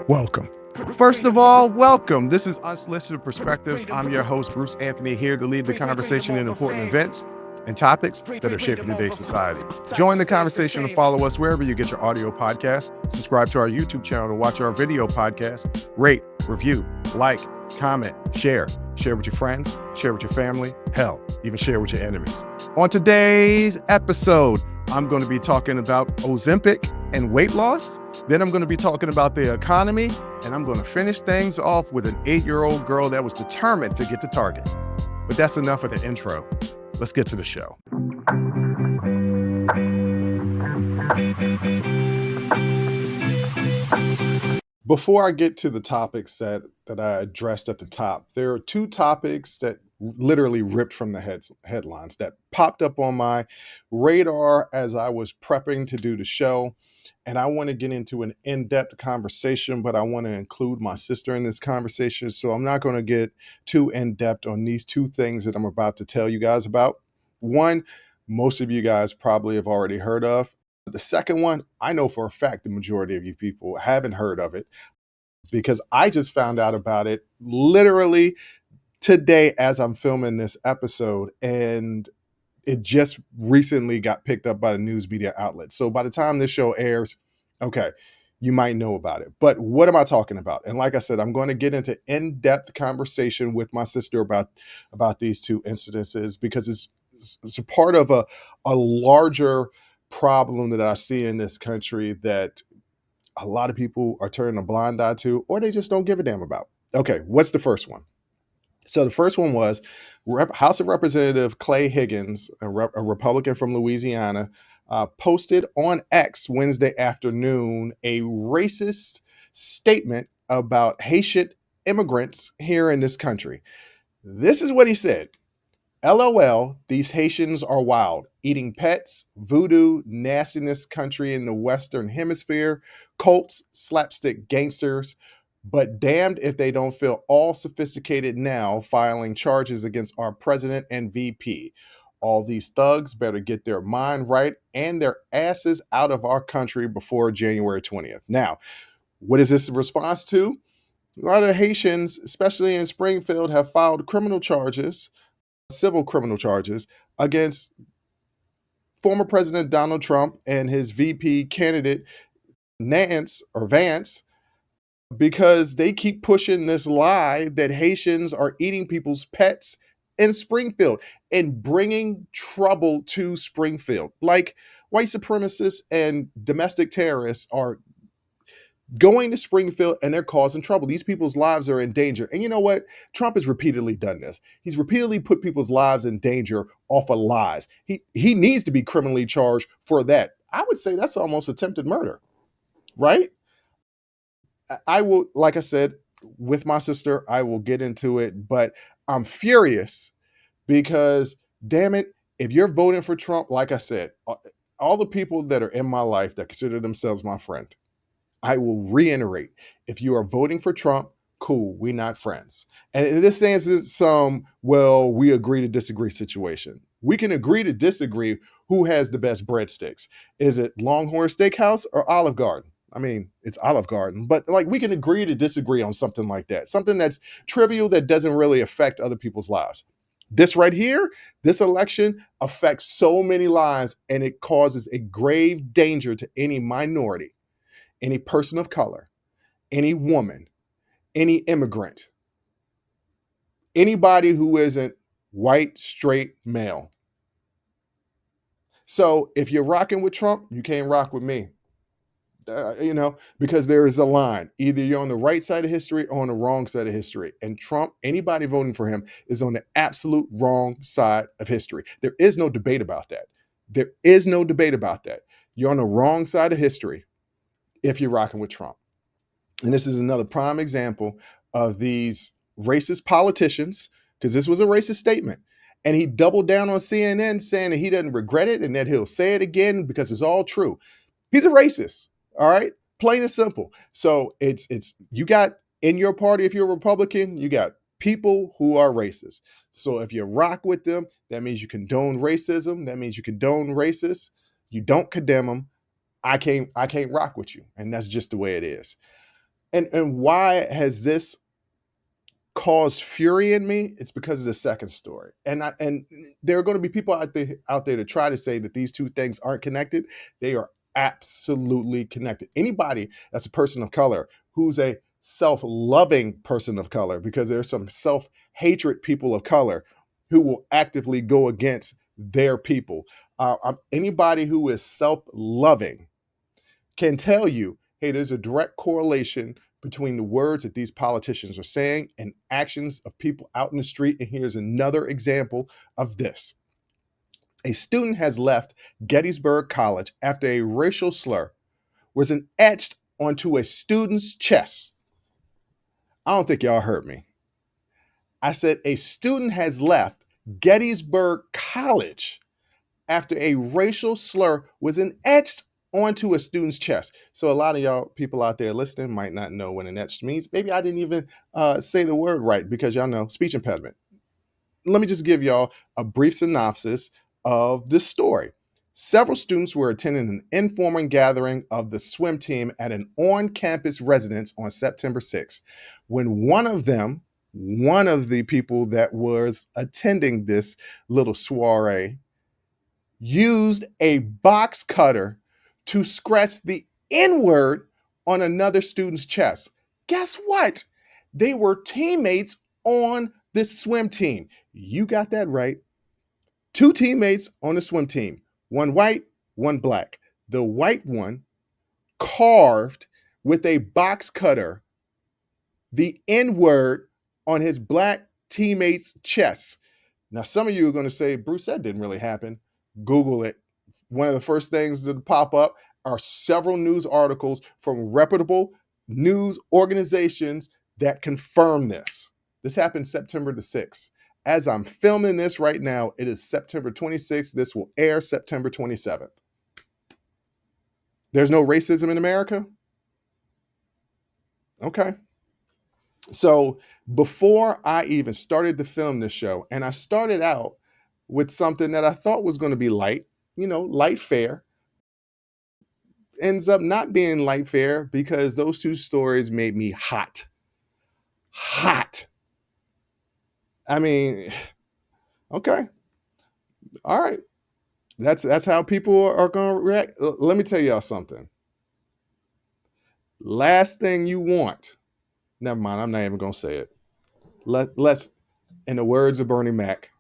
Welcome. First of all, welcome. This is Unsolicited Perspectives. I'm your host, Bruce Anthony, here to lead the conversation in important events and topics that are shaping today's society. Join the conversation and follow us wherever you get your audio podcast. Subscribe to our YouTube channel to watch our video podcast. Rate, review, like, comment, share. Share with your friends, share with your family, hell, even share with your enemies. On today's episode, I'm going to be talking about Ozempic and weight loss. Then I'm going to be talking about the economy, and I'm going to finish things off with an 8-year-old girl that was determined to get to Target. But that's enough of the intro. Let's get to the show. Before I get to the topics that I addressed at the top, there are two topics that literally ripped from the headlines that popped up on my radar as I was prepping to do the show. And I want to get into an in-depth conversation, but I want to include my sister in this conversation. So I'm not going to get too in-depth on these two things that I'm about to tell you guys about. One, most of you guys probably have already heard of. The second one, I know for a fact the majority of you people haven't heard of it because I just found out about it literally today as I'm filming this episode, and it just recently got picked up by the news media outlet. So by the time this show airs, okay, you might know about it. But what am I talking about? And like I said, I'm going to get into in-depth conversation with my sister about these two incidences because it's a part of a larger problem that I see in this country that a lot of people are turning a blind eye to, or they just don't give a damn about. Okay, what's the first one? So the first one was House of Representative Clay Higgins, a Republican from Louisiana, posted on X Wednesday afternoon a racist statement about Haitian immigrants here in this country. This is what he said. LOL, these Haitians are wild, eating pets, voodoo, nastiness country in the Western Hemisphere, cults, slapstick gangsters, but damned if they don't feel all sophisticated now filing charges against our president and VP. All these thugs better get their mind right and their asses out of our country before January 20th. Now, what is this a response to? A lot of Haitians, especially in Springfield, have filed civil criminal charges against former President Donald Trump and his VP candidate Vance, because they keep pushing this lie that Haitians are eating people's pets in Springfield and bringing trouble to Springfield. Like white supremacists and domestic terrorists are going to Springfield and they're causing trouble. These people's lives are in danger. And you know what? Trump has repeatedly done this. He's repeatedly put people's lives in danger off of lies. He needs to be criminally charged for that. I would say that's almost attempted murder, right? I will, like I said, with my sister, I will get into it, but I'm furious because, damn it, if you're voting for Trump, like I said, all the people that are in my life that consider themselves my friend, I will reiterate, if you are voting for Trump, cool, we're not friends. And in this sense, it's we agree to disagree situation. We can agree to disagree who has the best breadsticks. Is it Longhorn Steakhouse or Olive Garden? I mean, it's Olive Garden, but like we can agree to disagree on something like that, something that's trivial that doesn't really affect other people's lives. This right here, this election affects so many lives, and it causes a grave danger to any minority, any person of color, any woman, any immigrant, anybody who isn't white, straight, male. So if you're rocking with Trump, you can't rock with me. Because there is a line. Either you're on the right side of history or on the wrong side of history. And Trump, anybody voting for him is on the absolute wrong side of history. There is no debate about that. There is no debate about that. You're on the wrong side of history if you're rocking with Trump. And this is another prime example of these racist politicians, because this was a racist statement. And he doubled down on CNN saying that he doesn't regret it and that he'll say it again because it's all true. He's a racist. All right, plain and simple. So it's you got in your party, if you're a Republican, you got people who are racist. So if you rock with them, that means you condone racism. That means you condone racists. You don't condemn them. I can't rock with you, and that's just the way it is. And why has this caused fury in me? It's because of the second story. And there are going to be people out there to try to say that these two things aren't connected. They are absolutely connected. Anybody that's a person of color who's a self-loving person of color, because there's some self-hatred people of color who will actively go against their people. Anybody who is self-loving can tell you, hey, there's a direct correlation between the words that these politicians are saying and actions of people out in the street. And here's another example of this. A student has left Gettysburg College after a racial slur was etched onto a student's chest. I don't think y'all heard me. I said a student has left Gettysburg College after a racial slur was etched onto a student's chest. So a lot of y'all people out there listening might not know what an etched means. Maybe I didn't even say the word right because y'all know speech impediment. Let me just give y'all a brief synopsis of this story. Several students were attending an informal gathering of the swim team at an on-campus residence on September 6th, when one of the people that was attending this little soiree, used a box cutter to scratch the N-word on another student's chest. Guess what? They were teammates on the swim team. You got that right. Two teammates on the swim team, one white, one black. The white one carved with a box cutter the N-word on his black teammate's chest. Now, some of you are going to say, Bruce, that didn't really happen. Google it. One of the first things that pop up are several news articles from reputable news organizations that confirm this. This happened September the 6th. As I'm filming this right now, it is September 26th. This will air September 27th. There's no racism in America? Okay. So before I even started to film this show, and I started out with something that I thought was going to be light, light fare, ends up not being light fare because those two stories made me hot. Hot. I mean, okay. All right. That's how people are going to react. Let me tell y'all something. Last thing you want. Never mind. I'm not even going to say it. Let's, in the words of Bernie Mac,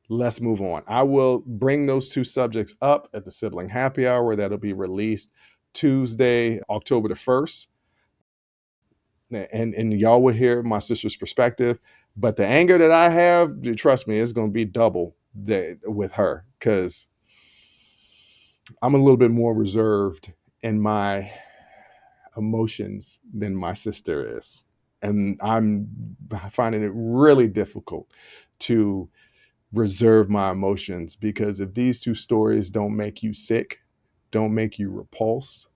let's move on. I will bring those two subjects up at the sibling happy hour that'll be released Tuesday, October the 1st. And y'all will hear my sister's perspective. But the anger that I have, trust me, it's going to be double with her because I'm a little bit more reserved in my emotions than my sister is. And I'm finding it really difficult to reserve my emotions because if these two stories don't make you sick, don't make you repulsed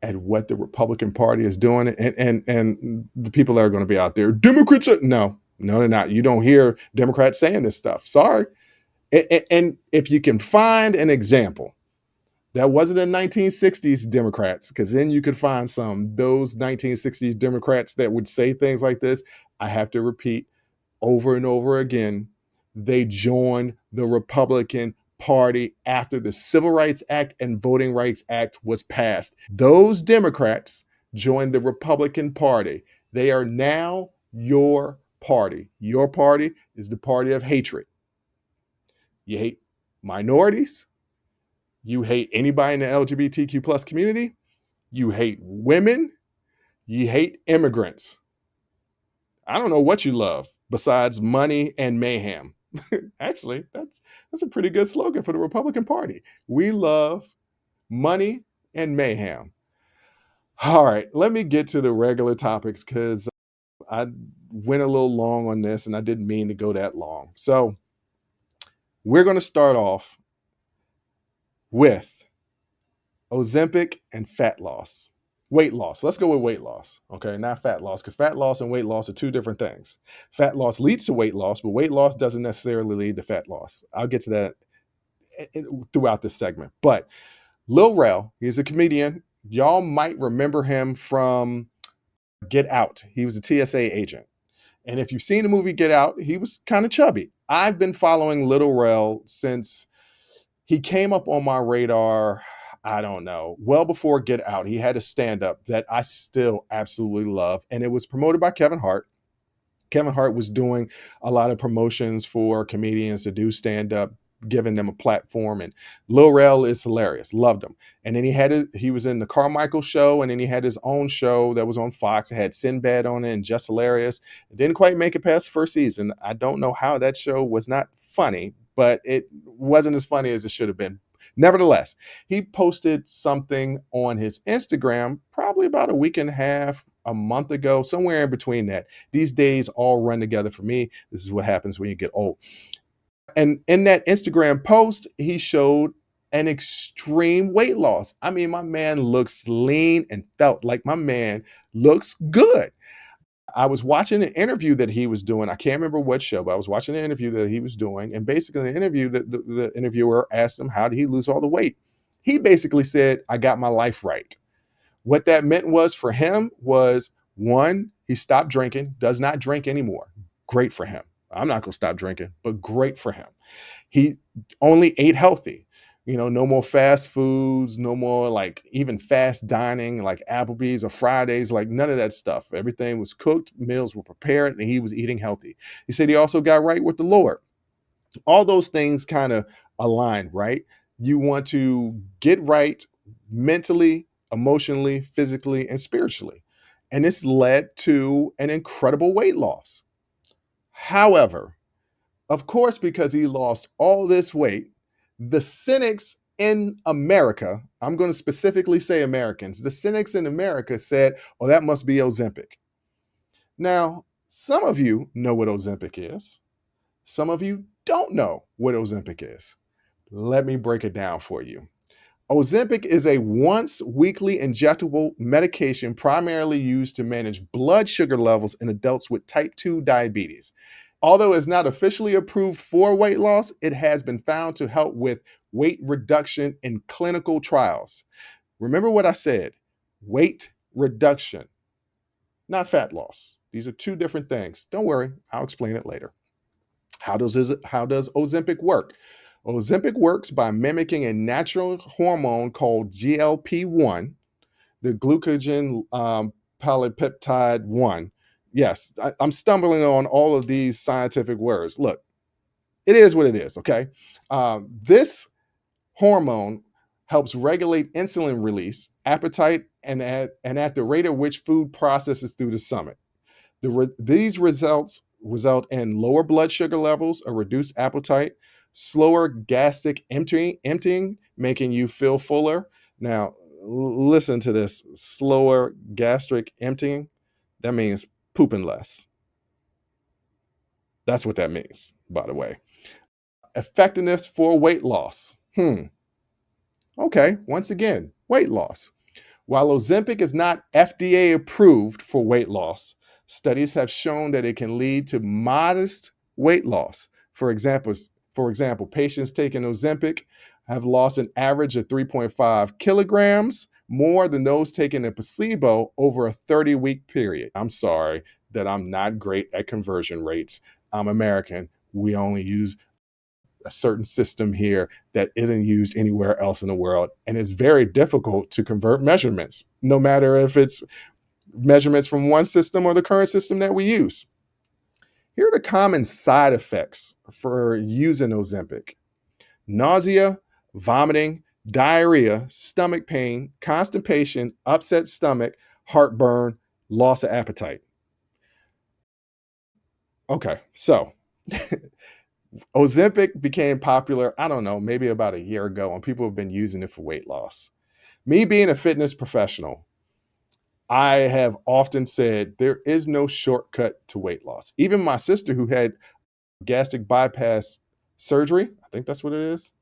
at what the Republican Party is doing, and the people that are going to be out there, Democrats are, no, they're not. You don't hear Democrats saying this stuff. Sorry. And if you can find an example that wasn't the 1960s Democrats, because then you could find those 1960s Democrats that would say things like this, I have to repeat over and over again, they joined the Republican Party after the Civil Rights Act and Voting Rights Act was passed. Those Democrats joined the Republican Party. They are now your party. Your party is the party of hatred. You hate minorities. You hate anybody in the LGBTQ plus community. You hate women. You hate immigrants. I don't know what you love besides money and mayhem. Actually, that's a pretty good slogan for the Republican Party. We love money and mayhem. All right, let me get to the regular topics because I went a little long on this and I didn't mean to go that long. So we're going to start off with Ozempic and fat loss. Weight loss. Let's go with weight loss. Okay, not fat loss, because fat loss and weight loss are two different things. Fat loss leads to weight loss, but weight loss doesn't necessarily lead to fat loss. I'll get to that throughout this segment. But Lil Rel, he's a comedian. Y'all might remember him from Get Out. He was a TSA agent. And if you've seen the movie Get Out, he was kind of chubby. I've been following Lil Rel since he came up on my radar, I don't know, well before Get Out. He had a stand up that I still absolutely love, and it was promoted by Kevin Hart. Kevin Hart was doing a lot of promotions for comedians to do stand up, giving them a platform. And Lil Rel is hilarious. Loved him. And then he was in the Carmichael show, and then he had his own show that was on Fox. It had Sinbad on it and Just Hilarious. It didn't quite make it past the first season. I don't know how that show was not funny, but it wasn't as funny as it should have been. Nevertheless, he posted something on his Instagram probably about a week and a half, a month ago, somewhere in between that. These days all run together for me. This is what happens when you get old. And in that Instagram post, he showed an extreme weight loss. I mean, my man looks lean and felt like my man looks good. I was watching an interview that he was doing. I can't remember what show, but I was watching an interview that he was doing. And basically, in the interview, the interviewer asked him, how did he lose all the weight? He basically said, I got my life right. What that meant was for him was, one, he stopped drinking, does not drink anymore. Great for him. I'm not going to stop drinking, but great for him. He only ate healthy. No more fast foods, no more like even fast dining like Applebee's or Fridays, like none of that stuff. Everything was cooked, meals were prepared, and he was eating healthy. He said he also got right with the Lord. All those things kind of align, right? You want to get right mentally, emotionally, physically, and spiritually. And this led to an incredible weight loss. However, of course, because he lost all this weight, the cynics in America, I'm going to specifically say Americans, the cynics in America said, oh, that must be Ozempic. Now, some of you know what Ozempic is. Some of you don't know what Ozempic is. Let me break it down for you. Ozempic is a once weekly injectable medication primarily used to manage blood sugar levels in adults with type 2 diabetes. Although it's not officially approved for weight loss, it has been found to help with weight reduction in clinical trials. Remember what I said, weight reduction, not fat loss. These are two different things. Don't worry, I'll explain it later. How does Ozempic work? Ozempic works by mimicking a natural hormone called GLP-1, the glucagon polypeptide 1. Yes, I'm stumbling on all of these scientific words. Look, it is what it is, okay? This hormone helps regulate insulin release, appetite, and at the rate at which food processes through the stomach. These results result in lower blood sugar levels, a reduced appetite, slower gastric emptying, making you feel fuller. Now, listen to this, slower gastric emptying. That means pooping less. That's what that means, by the way. Effectiveness for weight loss. Okay, once again, weight loss. While Ozempic is not FDA approved for weight loss, studies have shown that it can lead to modest weight loss. For example, patients taking Ozempic have lost an average of 3.5 kilograms more than those taking a placebo over a 30-week period. I'm sorry that I'm not great at conversion rates. I'm American. We only use a certain system here that isn't used anywhere else in the world. And it's very difficult to convert measurements, no matter if it's measurements from one system or the current system that we use. Here are the common side effects for using Ozempic: nausea, vomiting, diarrhea, stomach pain, constipation, upset stomach, heartburn, loss of appetite. Okay, so Ozempic became popular, I don't know, maybe about a year ago, and people have been using it for weight loss. Me being a fitness professional, I have often said there is no shortcut to weight loss. Even my sister, who had gastric bypass surgery, I think that's what it is,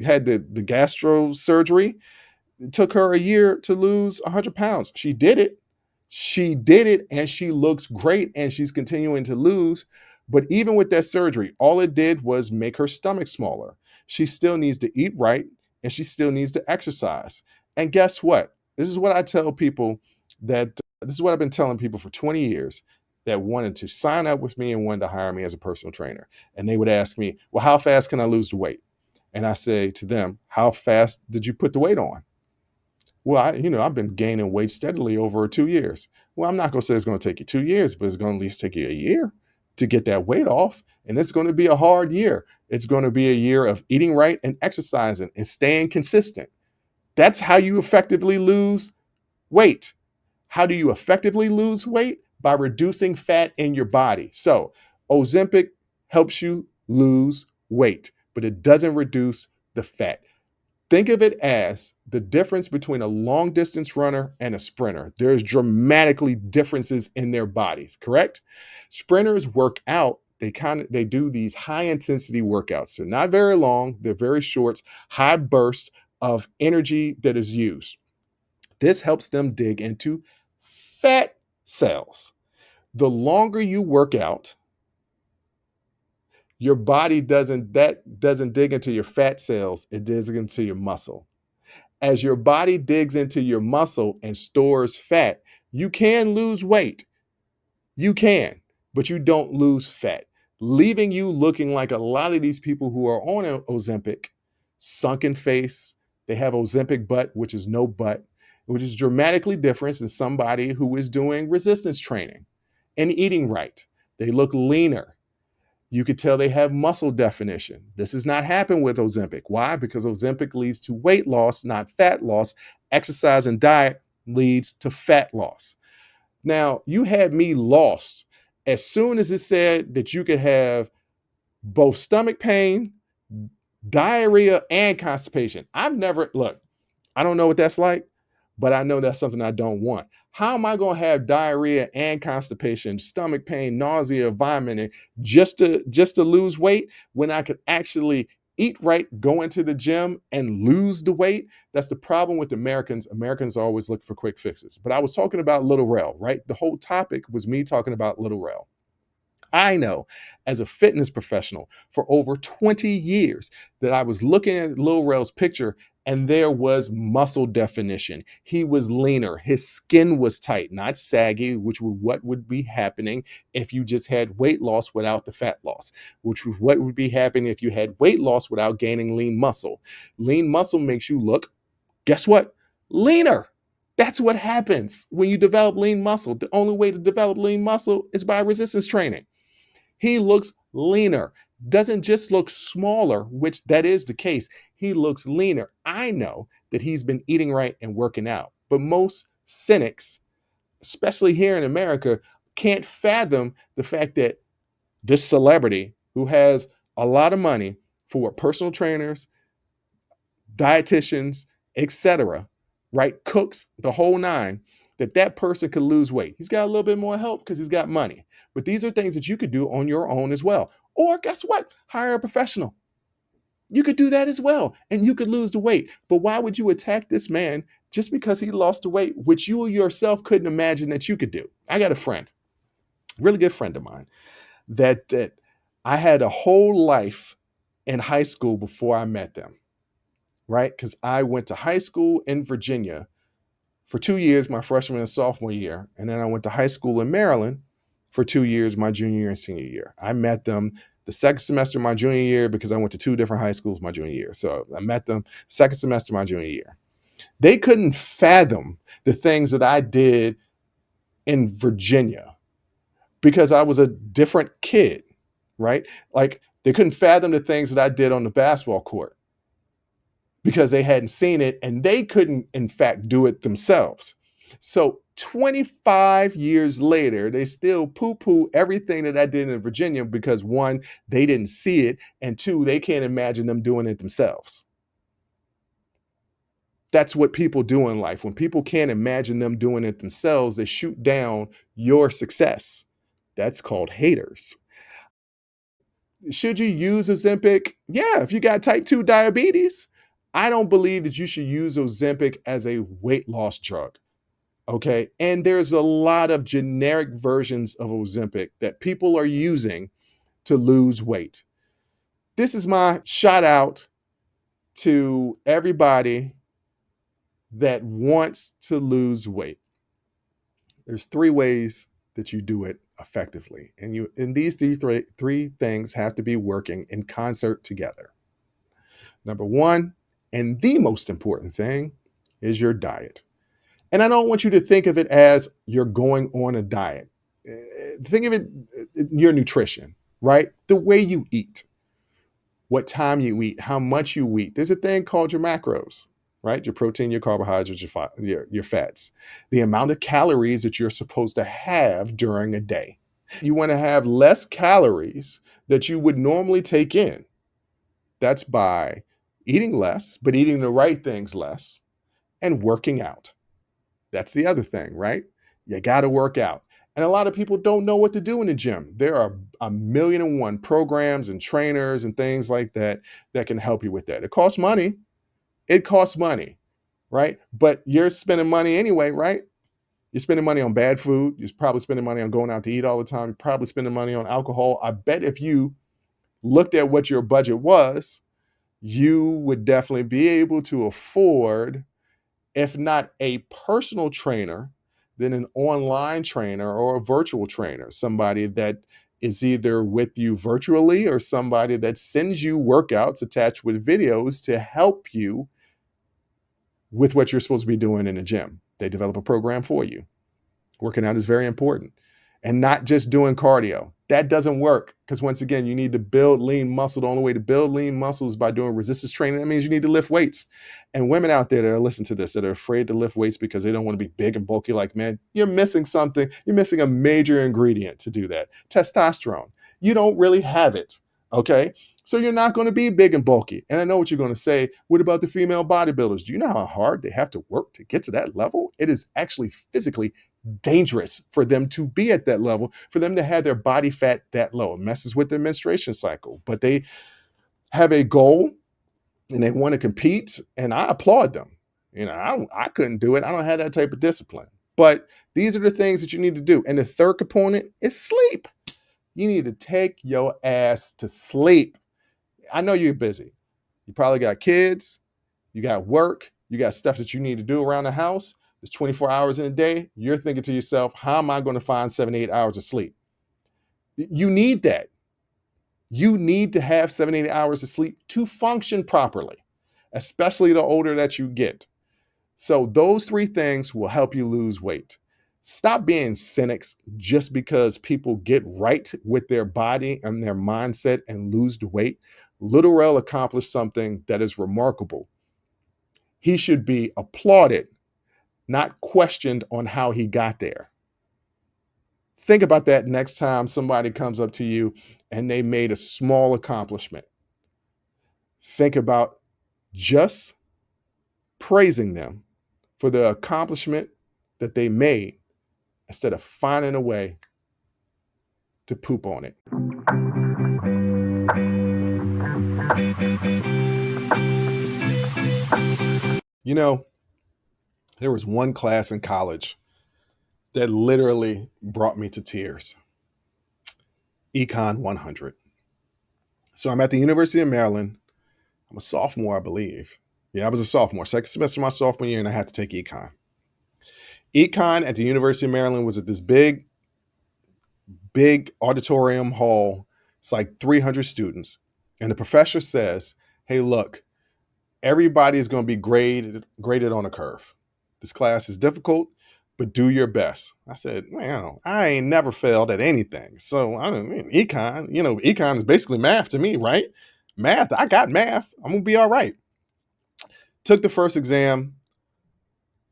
had the gastro surgery. It took her a year to lose 100 pounds. She did it. She did it, and she looks great, and she's continuing to lose. But even with that surgery, all it did was make her stomach smaller. She still needs to eat right, and she still needs to exercise. And guess what? This is what I tell people that this is what I've been telling people for 20 years that wanted to sign up with me and wanted to hire me as a personal trainer. And they would ask me, well, how fast can I lose the weight? And I say to them, how fast did you put the weight on? Well, I've been gaining weight steadily over 2 years. Well, I'm not going to say it's going to take you 2 years, but it's going to at least take you a year to get that weight off. And it's going to be a hard year. It's going to be a year of eating right and exercising and staying consistent. That's how you effectively lose weight. How do you effectively lose weight? By reducing fat in your body. So, Ozempic helps you lose weight, but it doesn't reduce the fat. Think of it as the difference between a long distance runner and a sprinter. There's dramatically differences in their bodies, correct? Sprinters work out, they do these high intensity workouts. They're not very long, they're very short, high bursts of energy that is used. This helps them dig into fat cells. The longer you work out, your body doesn't dig into your fat cells, it digs into your muscle. As your body digs into your muscle and stores fat, you can lose weight. You can, but you don't lose fat, leaving you looking like a lot of these people who are on Ozempic, sunken face. They have Ozempic butt, which is no butt, which is dramatically different than somebody who is doing resistance training and eating right. They look leaner. You could tell they have muscle definition. This has not happened with Ozempic. Why? Because Ozempic leads to weight loss, not fat loss. Exercise and diet leads to fat loss. Now, you had me lost as soon as it said that you could have both stomach pain, diarrhea, and constipation. I don't know what that's like, but I know that's something I don't want. How am I going to have diarrhea and constipation, stomach pain, nausea, vomiting just to lose weight when I could actually eat right, go into the gym and lose the weight? That's the problem with Americans. Americans always look for quick fixes. But I was talking about Lil Rel, right? The whole topic was me talking about Lil Rel. I know as a fitness professional for over 20 years that I was looking at Lil Rel's picture and there was muscle definition. He was leaner. His skin was tight, not saggy, which was what would be happening if you just had weight loss without the fat loss, which was what would be happening if you had weight loss without gaining lean muscle. Lean muscle makes you look, guess what? Leaner. That's what happens when you develop lean muscle. The only way to develop lean muscle is by resistance training. He looks leaner, doesn't just look smaller, which that is the case. He looks leaner. I know that he's been eating right and working out, but most cynics, especially here in America, can't fathom the fact that this celebrity who has a lot of money for personal trainers, dietitians, etc., right, cooks, the whole nine, that person could lose weight. He's got a little bit more help because he's got money. But these are things that you could do on your own as well. Or guess what? Hire a professional. You could do that as well, and you could lose the weight. But why would you attack this man just because he lost the weight, which you yourself couldn't imagine that you could do? I got a friend, really good friend of mine, that I had a whole life in high school before I met them, right? Because I went to high school in Virginia for 2 years, my freshman and sophomore year. And then I went to high school in Maryland for 2 years, my junior year and senior year. I met them the second semester of my junior year because I went to two different high schools my junior year. So I met them second semester of my junior year. They couldn't fathom the things that I did in Virginia because I was a different kid, right? Like they couldn't fathom the things that I did on the basketball court because they hadn't seen it and they couldn't, in fact, do it themselves. So 25 years later, they still poo-poo everything that I did in Virginia because one, they didn't see it, and two, they can't imagine them doing it themselves. That's what people do in life. When people can't imagine them doing it themselves, they shoot down your success. That's called haters. Should you use Ozempic? Yeah, if you got type 2 diabetes. I don't believe that you should use Ozempic as a weight loss drug. Okay. And there's a lot of generic versions of Ozempic that people are using to lose weight. This is my shout out to everybody that wants to lose weight. There's three ways that you do it effectively. And these three things have to be working in concert together. Number one, and the most important thing, is your diet. And I don't want you to think of it as you're going on a diet. Think of it, your nutrition, right? The way you eat, what time you eat, how much you eat. There's a thing called your macros, right? Your protein, your carbohydrates, your fats, the amount of calories that you're supposed to have during a day. You want to have less calories that you would normally take in. That's by eating less, but eating the right things less, and working out. That's the other thing, right? You got to work out. And a lot of people don't know what to do in the gym. There are a million and one programs and trainers and things like that that can help you with that. It costs money. It costs money, right? But you're spending money anyway, right? You're spending money on bad food. You're probably spending money on going out to eat all the time. You're probably spending money on alcohol. I bet if you looked at what your budget was, you would definitely be able to afford, if not a personal trainer, then an online trainer or a virtual trainer, somebody that is either with you virtually or somebody that sends you workouts attached with videos to help you with what you're supposed to be doing in the gym. They develop a program for you. Working out is very important. And not just doing cardio. That doesn't work because, once again, you need to build lean muscle. The only way to build lean muscle is by doing resistance training. That means you need to lift weights. And women out there that are listening to this, that are afraid to lift weights because they don't want to be big and bulky like men, you're missing something. You're missing a major ingredient to do that. Testosterone. You don't really have it, okay? So you're not going to be big and bulky. And I know what you're going to say. What about the female bodybuilders? Do you know how hard they have to work to get to that level? It is actually physically dangerous for them to be at that level, for them to have their body fat that low. It messes with their menstruation cycle, but they have a goal and they want to compete, and I applaud them. I couldn't do it. I don't have that type of discipline. But these are the things that you need to do. And the third component is sleep. You need to take your ass to sleep. I know you're busy. You probably got kids, you got work, you got stuff that you need to do around the house. There's 24 hours in a day. You're thinking to yourself, how am I going to find 7, 8 hours of sleep? You need that. You need to have 7, 8 hours of sleep to function properly, especially the older that you get. So those three things will help you lose weight. Stop being cynics just because people get right with their body and their mindset and lose the weight. Lil Rel accomplished something that is remarkable. He should be applauded, not questioned on how he got there. Think about that next time somebody comes up to you and they made a small accomplishment. Think about just praising them for the accomplishment that they made instead of finding a way to poop on it. You know, there was one class in college that literally brought me to tears. Econ 100. So I'm at the University of Maryland. I'm a sophomore, I believe. Yeah, I was a sophomore. Second semester of my sophomore year, and I had to take econ. Econ at the University of Maryland was at this big auditorium hall. It's like 300 students. And the professor says, hey, look, everybody is going to be graded on a curve. This class is difficult, but do your best. I said, man, I ain't never failed at anything. So I don't mean econ, econ is basically math to me, right? Math, I got math. I'm going to be all right. Took the first exam,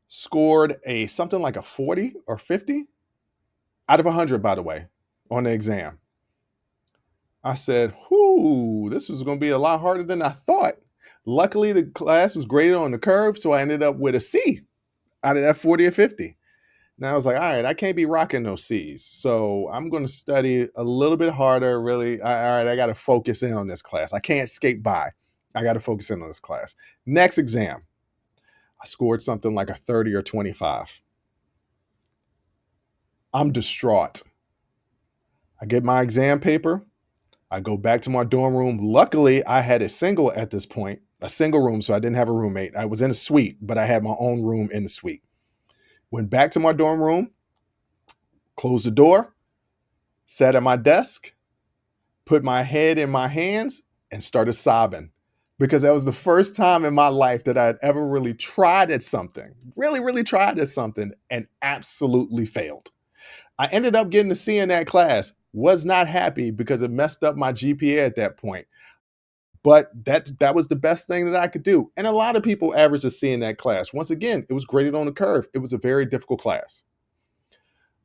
scored something like a 40 or 50 out of 100, by the way, on the exam. I said, whoo, this was going to be a lot harder than I thought. Luckily, the class was graded on the curve, so I ended up with a C out of that 40 or 50. Now I was like, all right, I can't be rocking those C's. So I'm going to study a little bit harder, really. All right, I got to focus in on this class. I can't skate by. I got to focus in on this class. Next exam, I scored something like a 30 or 25. I'm distraught. I get my exam paper. I go back to my dorm room. Luckily, I had a single at this point, a single room, so I didn't have a roommate. I was in a suite, but I had my own room in the suite. Went back to my dorm room, Closed the door, sat at my desk, put my head in my hands, and started sobbing because that was the first time in my life that I had ever really tried at something, really, really tried at something, and absolutely failed. I ended up getting a C in that class, was not happy because it messed up my GPA at that point. But that was the best thing that I could do. And a lot of people averaged a C in that class. Once again, it was graded on the curve. It was a very difficult class.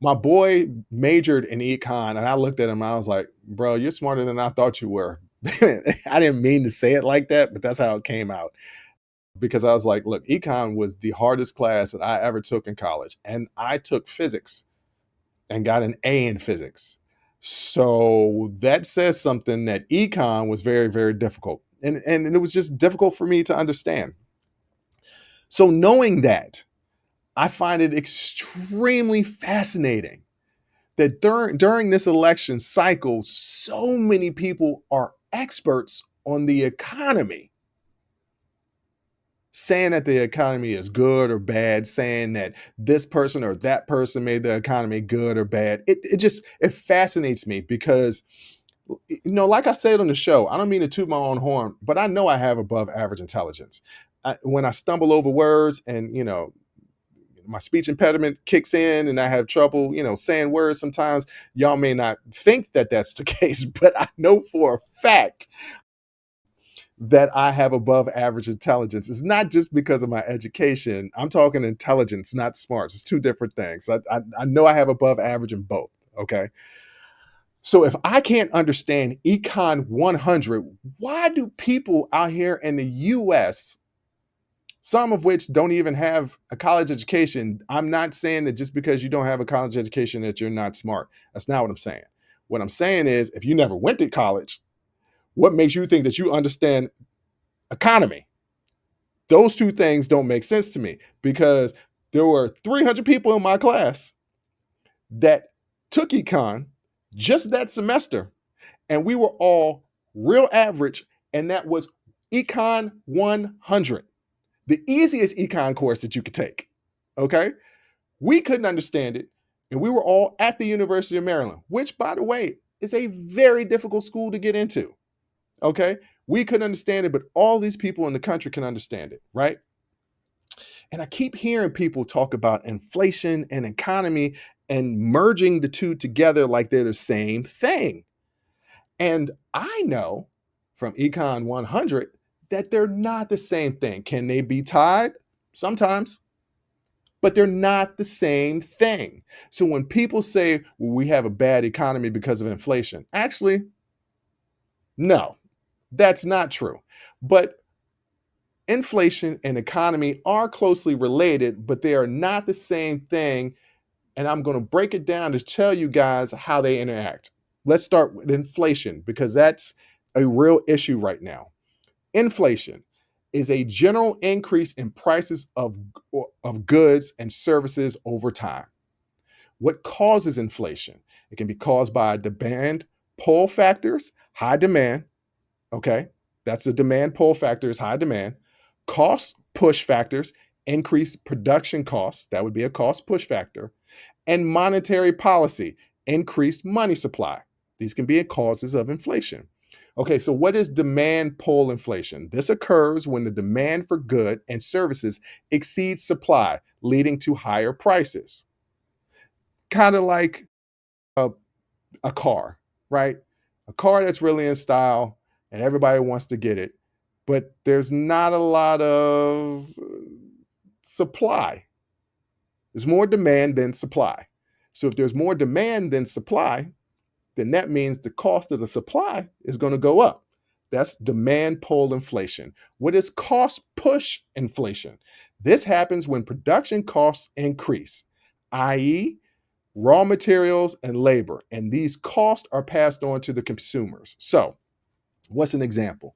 My boy majored in econ, and I looked at him. I was like, "Bro, you're smarter than I thought you were." I didn't mean to say it like that, but that's how it came out. Because I was like, "Look, econ was the hardest class that I ever took in college, and I took physics and got an A in physics." So that says something that econ was very, very difficult, and it was just difficult for me to understand. So knowing that, I find it extremely fascinating that during this election cycle, so many people are experts on the economy, saying that the economy is good or bad, saying that this person or that person made the economy good or bad. It fascinates me because like I said on the show, I don't mean to toot my own horn, but I know I have above average intelligence. When I stumble over words and my speech impediment kicks in and I have trouble, saying words sometimes. Y'all may not think that that's the case, but I know for a fact that I have above average intelligence. It's not just because of my education. I'm talking intelligence, not smarts. It's two different things. I know I have above average in both. Okay. So if I can't understand Econ 100, why do people out here in the US, some of which don't even have a college education? I'm not saying that just because you don't have a college education that you're not smart. That's not what I'm saying. What I'm saying is if you never went to college, what makes you think that you understand economy? Those two things don't make sense to me because there were 300 people in my class that took econ just that semester, and we were all real average, and that was econ 100, the easiest econ course that you could take. Okay, we couldn't understand it, and we were all at the University of Maryland, which, by the way, is a very difficult school to get into. Okay, we couldn't understand it, but all these people in the country can understand it, right? And I keep hearing people talk about inflation and economy and merging the two together like they're the same thing. And I know from Econ 100 that they're not the same thing. Can they be tied? Sometimes, but they're not the same thing. So when people say, well, we have a bad economy because of inflation, actually, no, that's not true. But inflation and economy are closely related, but they are not the same thing. And I'm going to break it down to tell you guys how they interact. Let's start with inflation because that's a real issue right now. Inflation is a general increase in prices of goods and services over time. What causes inflation? It can be caused by demand pull factors, high demand. Okay, that's the demand pull factor is high demand. Cost push factors, increased production costs. That would be a cost push factor. And monetary policy, increased money supply. These can be causes of inflation. Okay, so what is demand pull inflation? This occurs when the demand for goods and services exceeds supply, leading to higher prices. Kind of like a, a car, right? A car that's really in style and everybody wants to get it, but there's not a lot of supply. There's more demand than supply. So if there's more demand than supply, then that means the cost of the supply is going to go up. That's demand pull inflation. What is cost push inflation? This happens when production costs increase, i.e., raw materials and labor, and these costs are passed on to the consumers. So, what's an example?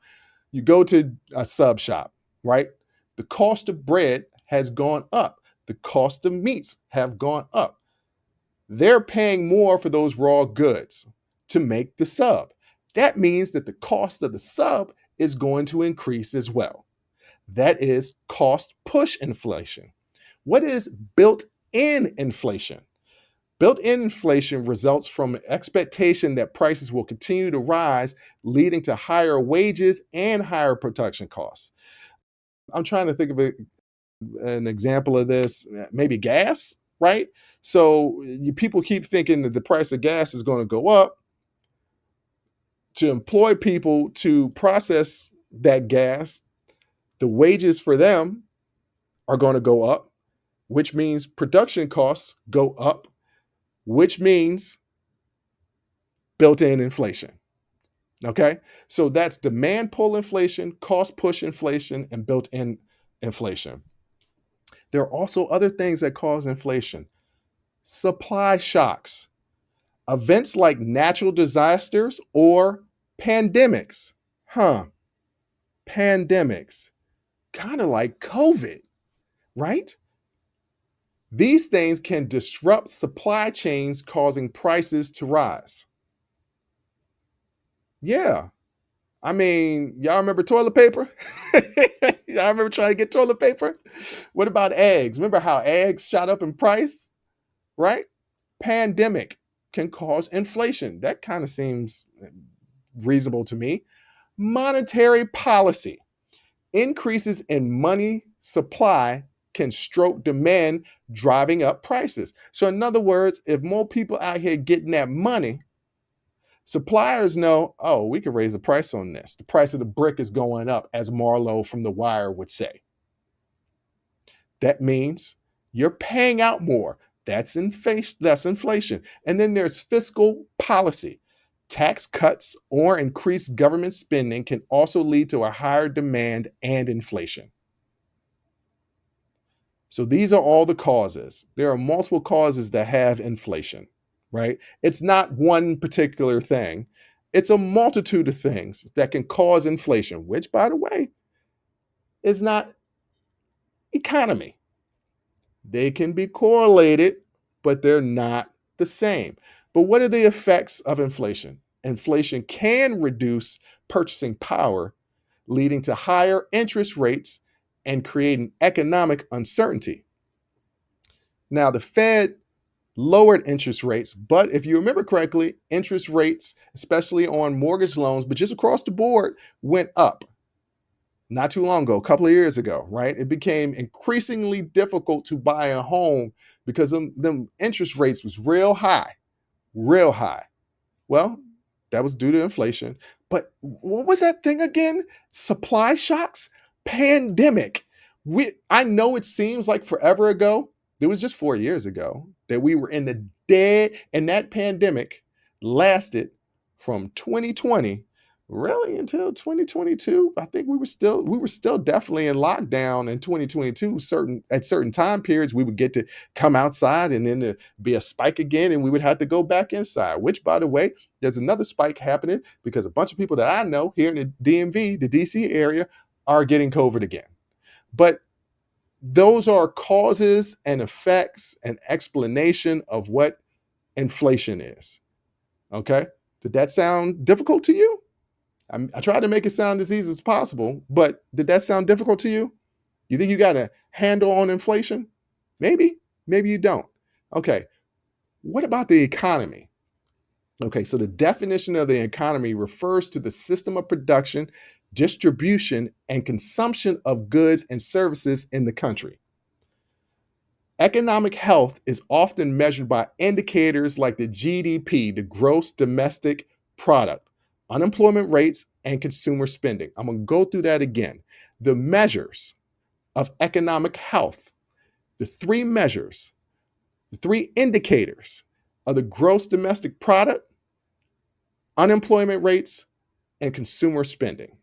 You go to a sub shop, right? The cost of bread has gone up. The cost of meats have gone up. They're paying more for those raw goods to make the sub. That means that the cost of the sub is going to increase as well. That is cost push inflation. What is built in inflation? Built-in inflation results from an expectation that prices will continue to rise, leading to higher wages and higher production costs. I'm trying to think of an example of this, maybe gas, right? So people keep thinking that the price of gas is going to go up to employ people to process that gas. The wages for them are going to go up, which means production costs go up, which means built in inflation. Okay. So that's demand pull inflation, cost push inflation, and built in inflation. There are also other things that cause inflation: supply shocks, events like natural disasters or pandemics. Huh, pandemics, kind of like COVID, right? These things can disrupt supply chains, causing prices to rise. Yeah. I mean, y'all remember toilet paper? Y'all remember trying to get toilet paper? What about eggs? Remember how eggs shot up in price, right? Pandemic can cause inflation. That kind of seems reasonable to me. Monetary policy. Increases in money supply can stroke demand, driving up prices. So, in other words, if more people out here getting that money, suppliers know, oh, we can raise the price on this. The price of the brick is going up, as Marlowe from The Wire would say. That means you're paying out more. That's inflation. That's inflation. And then there's fiscal policy. Tax cuts or increased government spending can also lead to a higher demand and inflation. So these are all the causes. There are multiple causes that have inflation, right? It's not one particular thing. It's a multitude of things that can cause inflation, which, by the way, is not economy. They can be correlated, but they're not the same. But what are the effects of inflation? Inflation can reduce purchasing power, leading to higher interest rates and creating economic uncertainty. Now, the Fed lowered interest rates, but if you remember correctly, interest rates, especially on mortgage loans, but just across the board, went up not too long ago, a couple of years ago, right? It became increasingly difficult to buy a home because them interest rates was real high, real high. Well, that was due to inflation. But what was that thing again? Supply shocks? Pandemic. I know it seems like forever ago. It was just 4 years ago that we were in the dead, and that pandemic lasted from 2020 really until 2022. I think we were still definitely in lockdown in 2022. Certain time periods we would get to come outside, and then there'd be a spike again, and we would have to go back inside. Which, by the way, there's another spike happening because a bunch of people that I know here in the DMV, the DC area, are getting COVID again. But those are causes and effects and explanation of what inflation is. Okay. Did that sound difficult to you? I tried to make it sound as easy as possible, but did that sound difficult to you? You think you got a handle on inflation? Maybe, maybe you don't. Okay. What about the economy? Okay. So the definition of the economy refers to the system of production, distribution, and consumption of goods and services in the country. Economic health is often measured by indicators like the GDP, the gross domestic product, unemployment rates, and consumer spending. I'm going to go through that again. The measures of economic health, the three measures, the three indicators are the gross domestic product, unemployment rates, and consumer spending.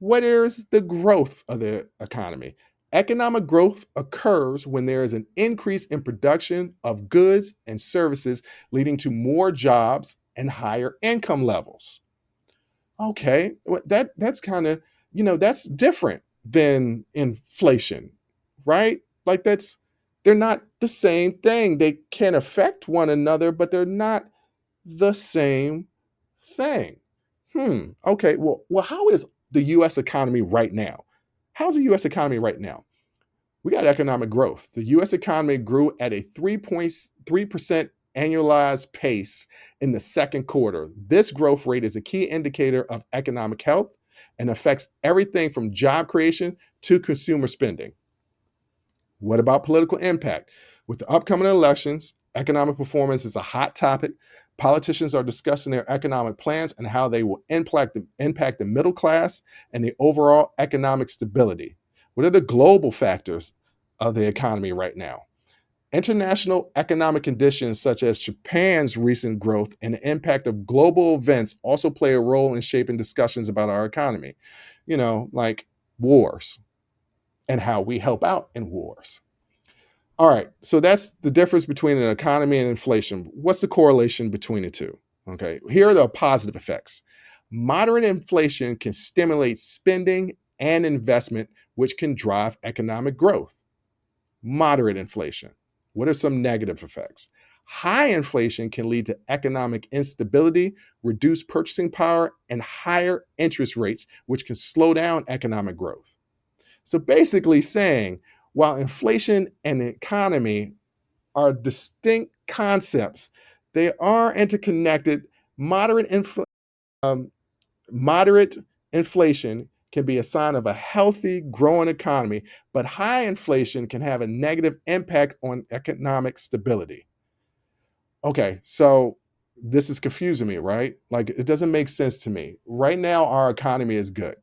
What is the growth of the economy? Economic growth occurs when there is an increase in production of goods and services, leading to more jobs and higher income levels. Okay, that's kind of, that's different than inflation, right? Like they're not the same thing. They can affect one another, but they're not the same thing. Okay. Well, how is the U.S. economy right now? How's the U.S. economy right now? We got economic growth. The US economy grew at a 3.3% annualized pace in the second quarter. This growth rate is a key indicator of economic health and affects everything from job creation to consumer spending. What about political impact? With the upcoming elections, economic performance is a hot topic. Politicians are discussing their economic plans and how they will impact the middle class and the overall economic stability. What are the global factors of the economy right now? International economic conditions, such as Japan's recent growth and the impact of global events, also play a role in shaping discussions about our economy. Like wars and how we help out in wars. All right, so that's the difference between an economy and inflation. What's the correlation between the two? Okay, here are the positive effects. Moderate inflation can stimulate spending and investment, which can drive economic growth. Moderate inflation. What are some negative effects? High inflation can lead to economic instability, reduced purchasing power, and higher interest rates, which can slow down economic growth. So basically saying, while inflation and the economy are distinct concepts, they are interconnected. Moderate, um, moderate inflation can be a sign of a healthy, growing economy, but high inflation can have a negative impact on economic stability. Okay, so this is confusing me, right? Like, it doesn't make sense to me. Right now, our economy is good.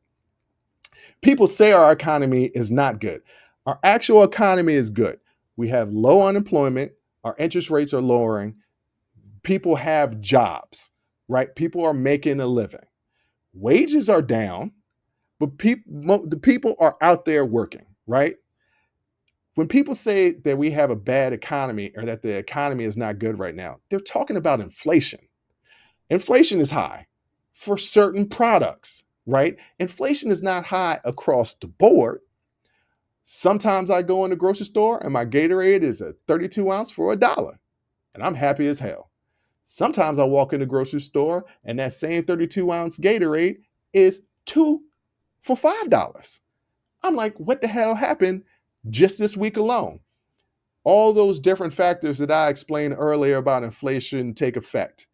People say our economy is not good. Our actual economy is good. We have low unemployment, our interest rates are lowering, people have jobs, right? People are making a living. Wages are down, but the people are out there working, right? When people say that we have a bad economy or that the economy is not good right now, they're talking about inflation. Inflation is high for certain products, right? Inflation is not high across the board. Sometimes I go in the grocery store and my Gatorade is a 32 ounce for $1, and I'm happy as hell. Sometimes I walk in the grocery store and that same 32-ounce Gatorade is two for $5. I'm like, what the hell happened just this week alone? All those different factors that I explained earlier about inflation take effect.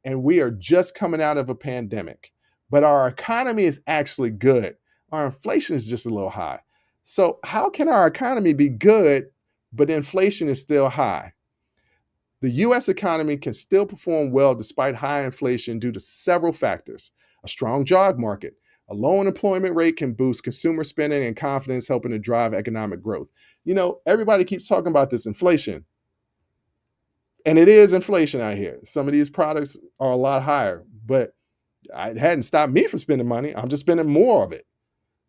And we are just coming out of a pandemic. But our economy is actually good. Our inflation is just a little high. So, how can our economy be good, but inflation is still high? The US economy can still perform well despite high inflation due to several factors. A strong job market, a low unemployment rate can boost consumer spending and confidence, helping to drive economic growth. Everybody keeps talking about this inflation, and it is inflation out here. Some of these products are a lot higher, but it hadn't stopped me from spending money. I'm just spending more of it,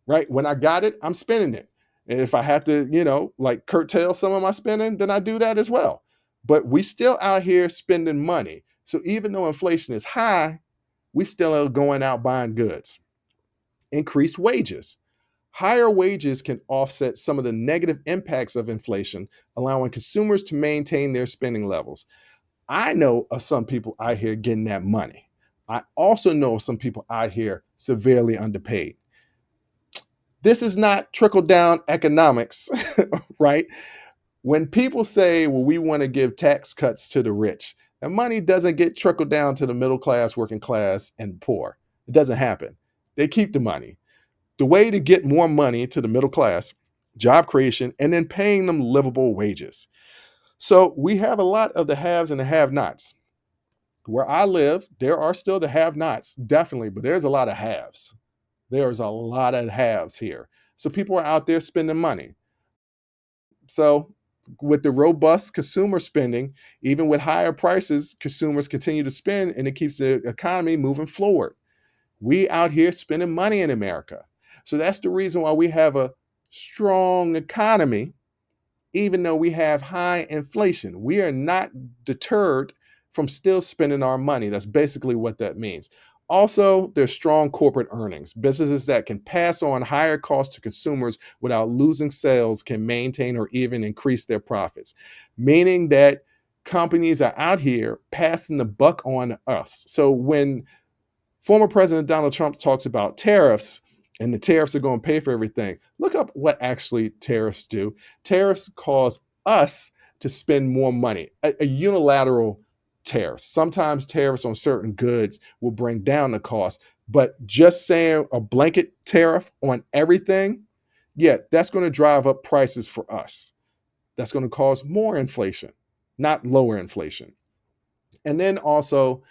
right? When I got it, I'm spending it. And if I have to, like curtail some of my spending, then I do that as well. But we still out here spending money. So even though inflation is high, we still are going out buying goods. Increased wages. Higher wages can offset some of the negative impacts of inflation, allowing consumers to maintain their spending levels. I know of some people out here getting that money. I also know of some people out here severely underpaid. This is not trickle down economics, right? When people say, well, we want to give tax cuts to the rich, the money doesn't get trickled down to the middle class, working class, and poor. It doesn't happen. They keep the money. The way to get more money to the middle class, job creation, and then paying them livable wages. So we have a lot of the haves and the have nots. Where I live, there are still the have nots, definitely, but there's a lot of haves. There's a lot of haves here. So people are out there spending money. So with the robust consumer spending, even with higher prices, consumers continue to spend and it keeps the economy moving forward. We out here spending money in America. So that's the reason why we have a strong economy, even though we have high inflation. We are not deterred from still spending our money. That's basically what that means. Also, there's strong corporate earnings. Businesses that can pass on higher costs to consumers without losing sales can maintain or even increase their profits, meaning that companies are out here passing the buck on us. So when former President Donald Trump talks about tariffs and the tariffs are going to pay for everything. Look up what actually tariffs do. Tariffs cause us to spend more money. A unilateral tariff. Sometimes tariffs on certain goods will bring down the cost, but just saying a blanket tariff on everything, yeah, that's going to drive up prices for us. That's going to cause more inflation, not lower inflation. And then also,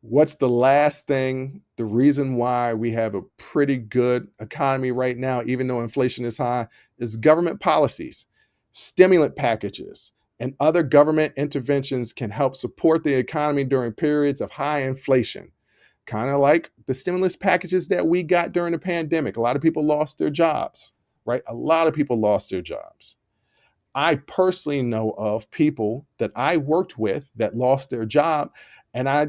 what's the last thing? The reason why we have a pretty good economy right now, even though inflation is high, is government policies, stimulant packages, and other government interventions can help support the economy during periods of high inflation. Kind of like the stimulus packages that we got during the pandemic. A lot of people lost their jobs, right? A lot of people lost their jobs. I personally know of people that I worked with that lost their job, and I,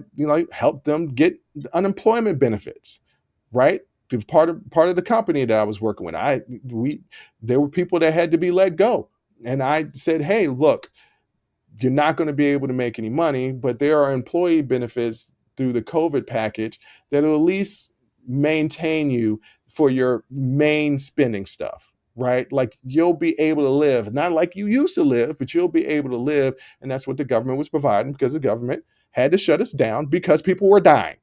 helped them get unemployment benefits, right? It was part of the company that I was working with. There were people that had to be let go. And I said, hey, look, you're not going to be able to make any money, but there are employee benefits through the COVID package that will at least maintain you for your main spending stuff, right? Like you'll be able to live, not like you used to live, but you'll be able to live. And that's what the government was providing because the government had to shut us down because people were dying.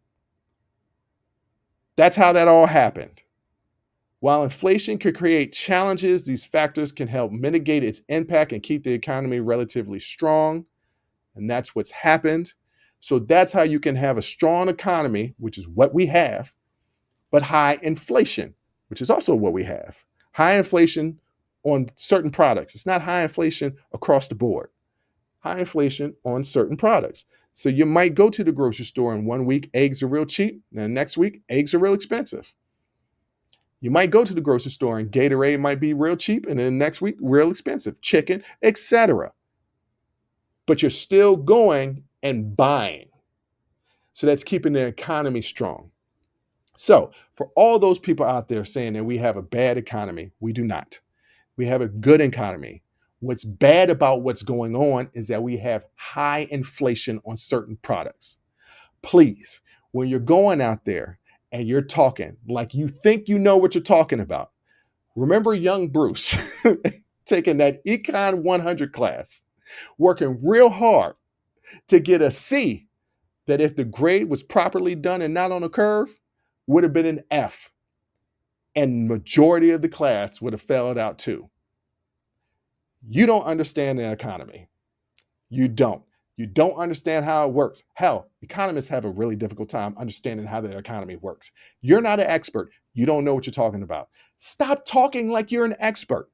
That's how that all happened. While inflation could create challenges, these factors can help mitigate its impact and keep the economy relatively strong. And that's what's happened. So that's how you can have a strong economy, which is what we have, but high inflation, which is also what we have. High inflation on certain products. It's not high inflation across the board. High inflation on certain products. So you might go to the grocery store and 1 week eggs are real cheap, and the next week eggs are real expensive. You might go to the grocery store and Gatorade might be real cheap, and then next week real expensive, chicken, etc. But you're still going and buying. So that's keeping the economy strong. So for all those people out there saying that we have a bad economy, we do not. We have a good economy. What's bad about what's going on is that we have high inflation on certain products. Please, when you're going out there and you're talking like you think you know what you're talking about, remember young Bruce taking that Econ 100 class, working real hard to get a C that if the grade was properly done and not on a curve, would have been an F. And majority of the class would have failed out too. You don't understand the economy. You don't. You don't understand how it works. Hell, economists have a really difficult time understanding how the economy works. You're not an expert. You don't know what you're talking about. Stop talking like you're an expert.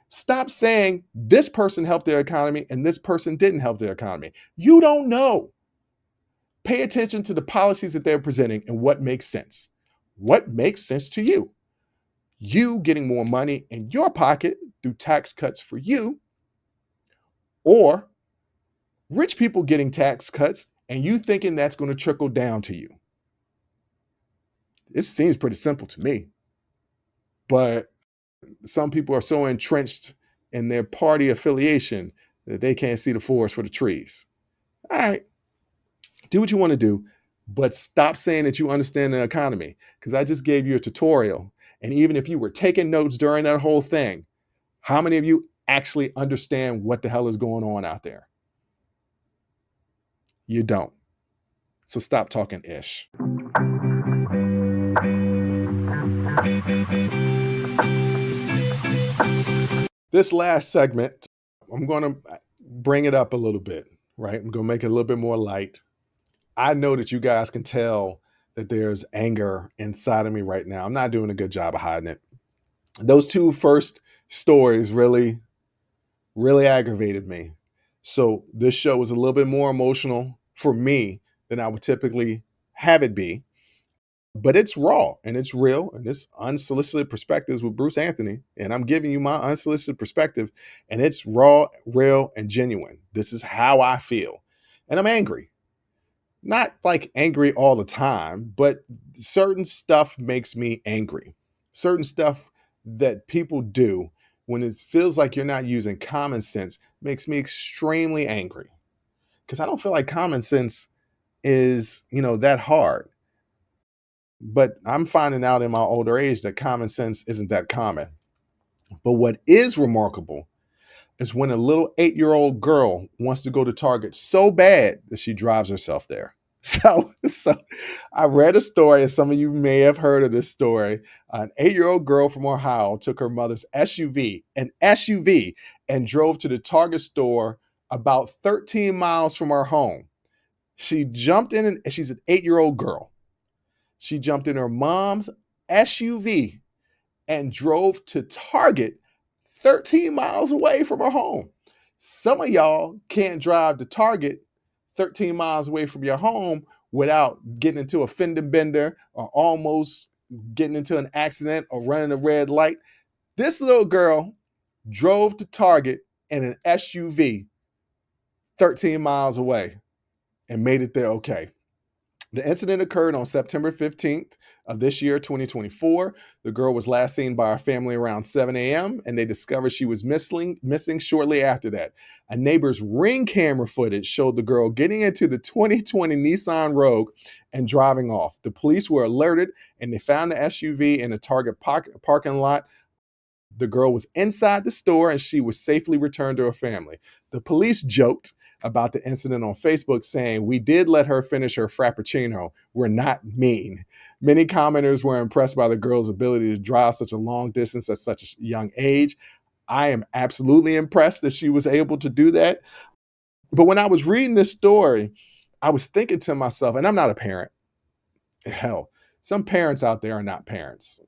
Stop saying this person helped their economy and this person didn't help their economy. You don't know. Pay attention to the policies that they're presenting and what makes sense. What makes sense to you? You getting more money in your pocket through tax cuts for you, or rich people getting tax cuts and you thinking that's going to trickle down to you. It seems pretty simple to me, but some people are so entrenched in their party affiliation that they can't see the forest for the trees. All right, do what you want to do, but stop saying that you understand the economy, because I just gave you a tutorial. And even if you were taking notes during that whole thing, how many of you actually understand what the hell is going on out there? You don't. So stop talking ish. This last segment, I'm going to bring it up a little bit, right? I'm going to make it a little bit more light. I know that you guys can tell that there's anger inside of me right now. I'm not doing a good job of hiding it. Those two first stories really, really aggravated me. So this show was a little bit more emotional for me than I would typically have it be. But it's raw and it's real and it's unsolicited perspectives with Bruce Anthony. And I'm giving you my unsolicited perspective, and it's raw, real, and genuine. This is how I feel. And I'm angry. Not like angry all the time, but certain stuff makes me angry. Certain stuff that people do when it feels like you're not using common sense makes me extremely angry. Because I don't feel like common sense is, that hard. But I'm finding out in my older age that common sense isn't that common. But what is remarkable is when a little 8-year-old girl wants to go to Target so bad that she drives herself there. So I read a story, and some of you may have heard of this story. An 8-year-old girl from Ohio took her mother's SUV, and drove to the Target store about 13 miles from her home. She jumped in, and she's an 8-year-old girl. She jumped in her mom's SUV and drove to Target 13 miles away from her home. Some of y'all can't drive to Target 13 miles away from your home without getting into a fender bender or almost getting into an accident or running a red light. This little girl drove to Target in an SUV 13 miles away and made it there okay. The incident occurred on September 15th of this year, 2024. The girl was last seen by her family around 7 a.m., and they discovered she was missing shortly after that. A neighbor's Ring camera footage showed the girl getting into the 2020 Nissan Rogue and driving off. The police were alerted, and they found the SUV in a Target parking lot. The girl was inside the store, and she was safely returned to her family. The police joked about the incident on Facebook, saying, "We did let her finish her Frappuccino. We're not mean." Many commenters were impressed by the girl's ability to drive such a long distance at such a young age. I am absolutely impressed that she was able to do that. But when I was reading this story, I was thinking to myself, and I'm not a parent. Hell, some parents out there are not parents.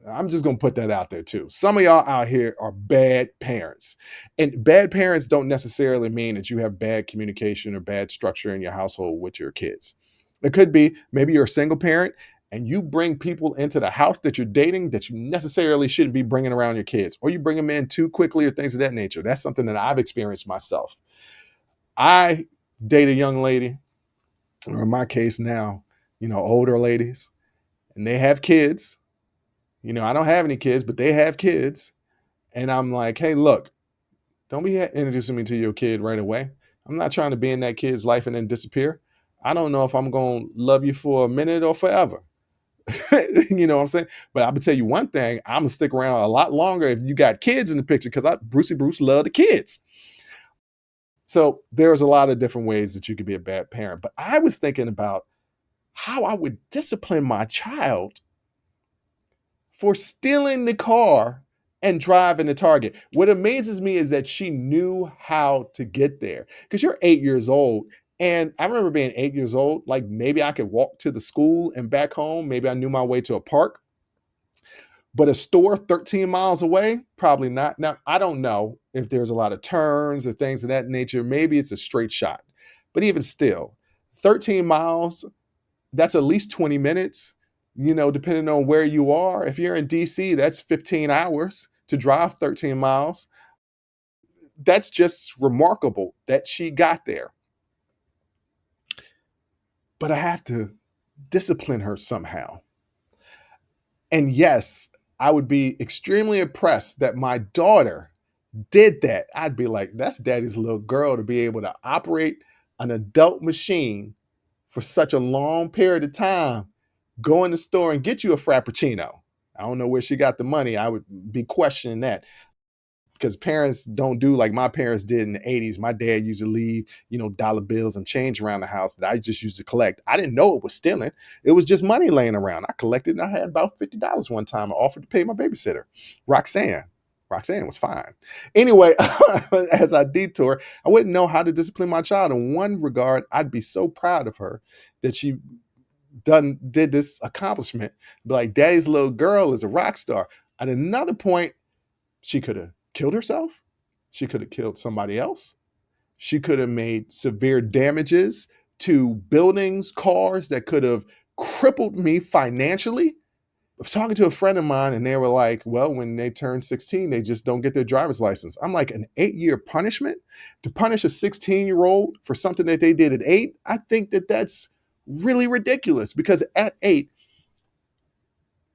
I'm just going to put that out there too. Some of y'all out here are bad parents. And bad parents don't necessarily mean that you have bad communication or bad structure in your household with your kids. It could be maybe you're a single parent and you bring people into the house that you're dating that you necessarily shouldn't be bringing around your kids, or you bring them in too quickly or things of that nature. That's something that I've experienced myself. I date a young lady, or in my case now, older ladies, and they have kids. I don't have any kids, but they have kids. And I'm like, hey, look, don't be introducing me to your kid right away. I'm not trying to be in that kid's life and then disappear. I don't know if I'm going to love you for a minute or forever. You know what I'm saying? But I'm going to tell you one thing, I'm going to stick around a lot longer if you got kids in the picture, because Brucey Bruce love the kids. So there's a lot of different ways that you could be a bad parent. But I was thinking about how I would discipline my child for stealing the car and driving to Target. What amazes me is that she knew how to get there, because you're 8 years old. And I remember being 8 years old, like maybe I could walk to the school and back home. Maybe I knew my way to a park, but a store 13 miles away, probably not. Now, I don't know if there's a lot of turns or things of that nature. Maybe it's a straight shot, but even still, 13 miles, that's at least 20 minutes, depending on where you are. If you're in DC, that's 15 hours to drive 13 miles. That's just remarkable that she got there. But I have to discipline her somehow. And yes, I would be extremely impressed that my daughter did that. I'd be like, that's daddy's little girl to be able to operate an adult machine for such a long period of time, go in the store and get you a Frappuccino. I don't know where she got the money. I would be questioning that, because parents don't do like my parents did in the 80s. My dad used to leave, dollar bills and change around the house that I just used to collect. I didn't know it was stealing. It was just money laying around. I collected, and I had about $50 one time. I offered to pay my babysitter, Roxanne. Roxanne was fine. Anyway, as I detour, I wouldn't know how to discipline my child. In one regard, I'd be so proud of her that she did this accomplishment. Be like, daddy's little girl is a rock star. At another point, she could have killed herself. She could have killed somebody else. She could have made severe damages to buildings, cars that could have crippled me financially. I was talking to a friend of mine, and they were like, well, when they turn 16, they just don't get their driver's license. I'm like, an 8-year punishment to punish a 16-year-old for something that they did at 8? I think that that's really ridiculous, because at 8,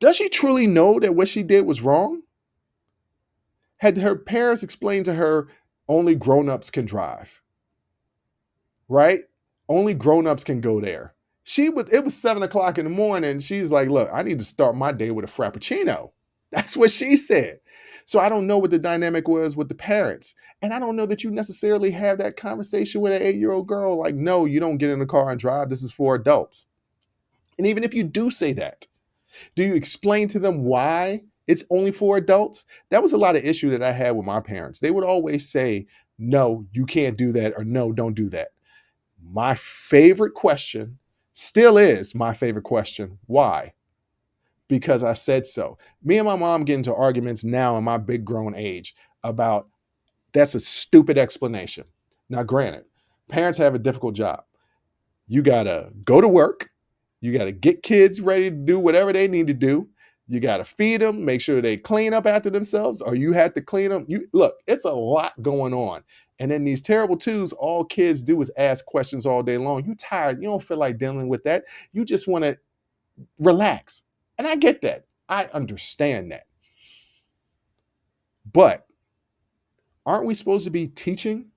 does she truly know that what she did was wrong? Had her parents explained to her only grown-ups can drive, right? Only grown-ups can go there. It was 7 o'clock in the morning. She's like, look, I need to start my day with a frappuccino. That's what she said. So I don't know what the dynamic was with the parents. And I don't know that you necessarily have that conversation with an 8-year-old girl. Like, no, you don't get in the car and drive. This is for adults. And even if you do say that, do you explain to them why it's only for adults? That was a lot of issue that I had with my parents. They would always say, no, you can't do that, or no, don't do that. My favorite question still is my favorite question. Why? Because I said so. Me and my mom get into arguments now in my big grown age about that's a stupid explanation. Now, granted, parents have a difficult job. You got to go to work. You got to get kids ready to do whatever they need to do. You got to feed them, make sure they clean up after themselves, or you have to clean them. You look, it's a lot going on. And then these terrible twos, all kids do is ask questions all day long. You tired. You don't feel like dealing with that. You just want to relax. And I get that. I understand that. But aren't we supposed to be teaching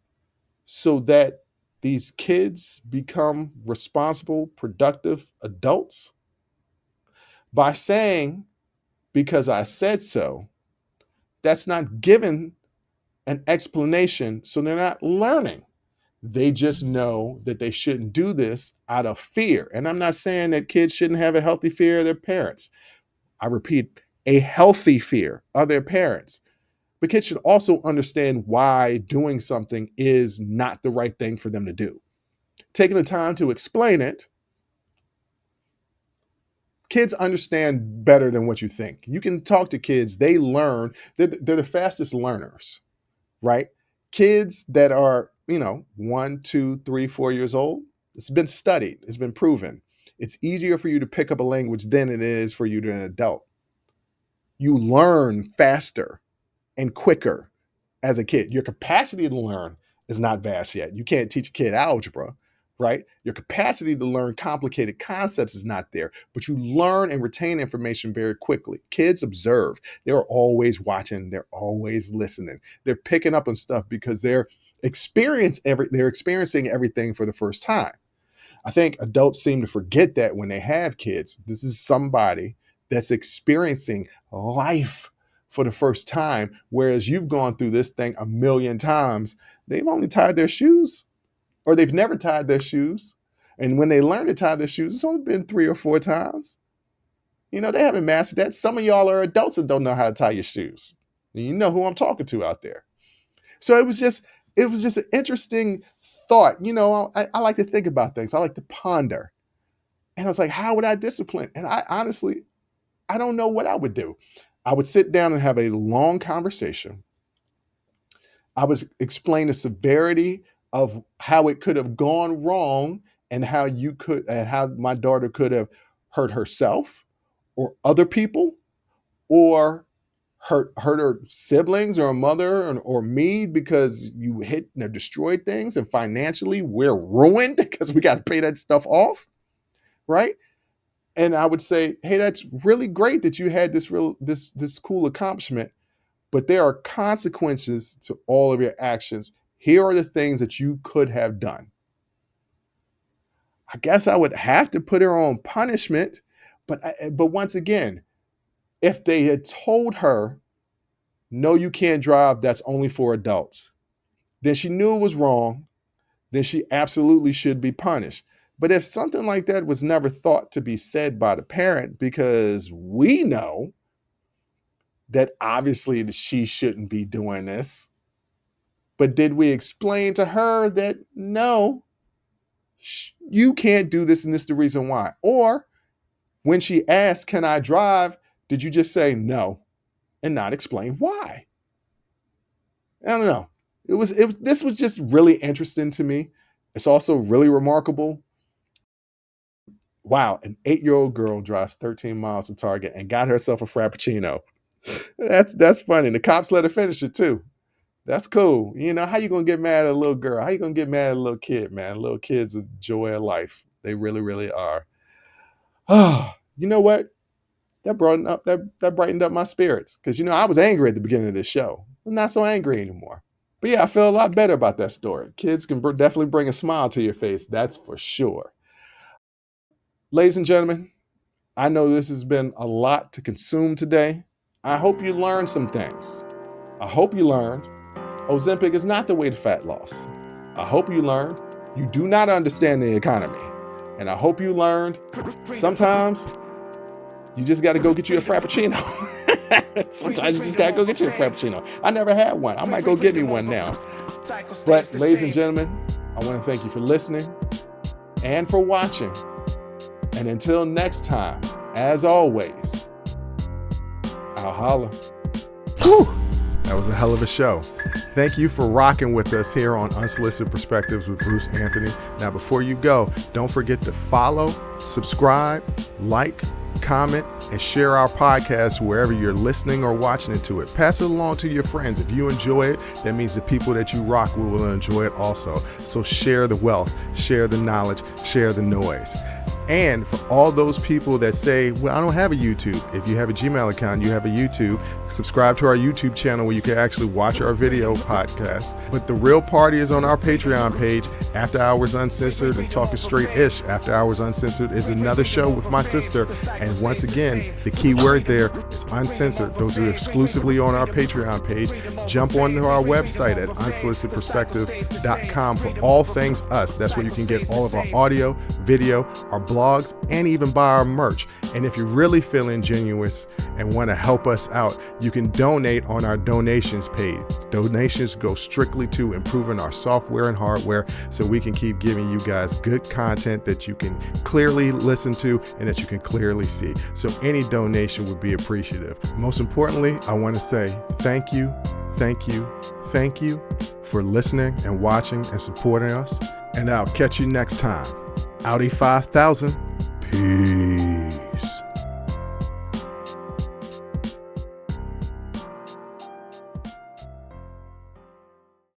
so that these kids become responsible, productive adults? By saying, because I said so, that's not given an explanation. So they're not learning. They just know that they shouldn't do this out of fear. And I'm not saying that kids shouldn't have a healthy fear of their parents. I repeat, a healthy fear of their parents. But kids should also understand why doing something is not the right thing for them to do. Taking the time to explain it, kids understand better than what you think. You can talk to kids, they learn, they're the fastest learners, right? Kids that are, 1, 2, 3, 4 years old, it's been studied, it's been proven. It's easier for you to pick up a language than it is for you to an adult. You learn faster and quicker as a kid. Your capacity to learn is not vast yet. You can't teach a kid algebra, right? Your capacity to learn complicated concepts is not there, but you learn and retain information very quickly. Kids observe. They're always watching. They're always listening. They're picking up on stuff because they're experiencing everything for the first time. I think adults seem to forget that when they have kids. This is somebody that's experiencing life for the first time, whereas you've gone through this thing a million times. They've only tied their shoes, or they've never tied their shoes. And when they learn to tie their shoes, it's only been 3 or 4 times. They haven't mastered that. Some of y'all are adults and don't know how to tie your shoes. And you know who I'm talking to out there. So it was just an interesting thought. I like to think about things. I like to ponder. And I was like, how would I discipline? And I honestly, I don't know what I would do. I would sit down and have a long conversation. I would explain the severity of how it could have gone wrong and how my daughter could have hurt herself or other people or hurt her siblings or a mother or me because you hit and destroyed things, and financially we're ruined because we got to pay that stuff off, right? And I would say, hey, that's really great that you had this cool accomplishment, but there are consequences to all of your actions. Here are the things that you could have done. I guess I would have to put her on punishment, but once again, if they had told her, no, you can't drive, that's only for adults, then she knew it was wrong, then she absolutely should be punished. But if something like that was never thought to be said by the parent, because we know that obviously she shouldn't be doing this, but did we explain to her that no, you can't do this and this is the reason why? Or when she asked, can I drive? Did you just say no and not explain why? I don't know. This was just really interesting to me. It's also really remarkable. Wow, an 8-year-old girl drives 13 miles to Target and got herself a frappuccino. That's funny. The cops let her finish it too. That's cool. How you gonna get mad at a little girl? How you gonna get mad at a little kid, man? Little kids are the joy of life. They really, really are. Oh, you know what? That brightened up my spirits. Because I was angry at the beginning of this show. I'm not so angry anymore. But yeah, I feel a lot better about that story. Kids can definitely bring a smile to your face. That's for sure. Ladies and gentlemen, I know this has been a lot to consume today. I hope you learned some things. I hope you learned Ozempic is not the way to fat loss. I hope you learned you do not understand the economy. And I hope you learned sometimes you just got to go get you a Frappuccino. Sometimes you just got to go get you a Frappuccino. I never had one. I might go get me one now. But ladies and gentlemen, I want to thank you for listening and for watching. And until next time, as always, I'll holla. Whew. That was a hell of a show. Thank you for rocking with us here on Unsolicited Perspectives with Bruce Anthony. Now, before you go, don't forget to follow, subscribe, like, comment, and share our podcast wherever you're listening or watching into it. Pass it along to your friends. If you enjoy it, that means the people that you rock will enjoy it also. So share the wealth, share the knowledge, share the noise. And for all those people that say, well, I don't have a YouTube. If you have a Gmail account, you have a YouTube. Subscribe to our YouTube channel where you can actually watch our video podcast. But the real party is on our Patreon page, After Hours Uncensored and Talking Straight-ish. After Hours Uncensored is another show with my sister. And once again, the key word there is uncensored. Those are exclusively on our Patreon page. Jump onto our website at unsolicitedperspectives.com for all things us. That's where you can get all of our audio, video, our blogs, and even buy our merch. And if you're really feeling generous and want to help us out, you can donate on our donations page. Donations go strictly to improving our software and hardware so we can keep giving you guys good content that you can clearly listen to and that you can clearly see. So any donation would be appreciative. Most importantly, I want to say thank you for listening and watching and supporting us. And I'll catch you next time. Audi 5000. Peace.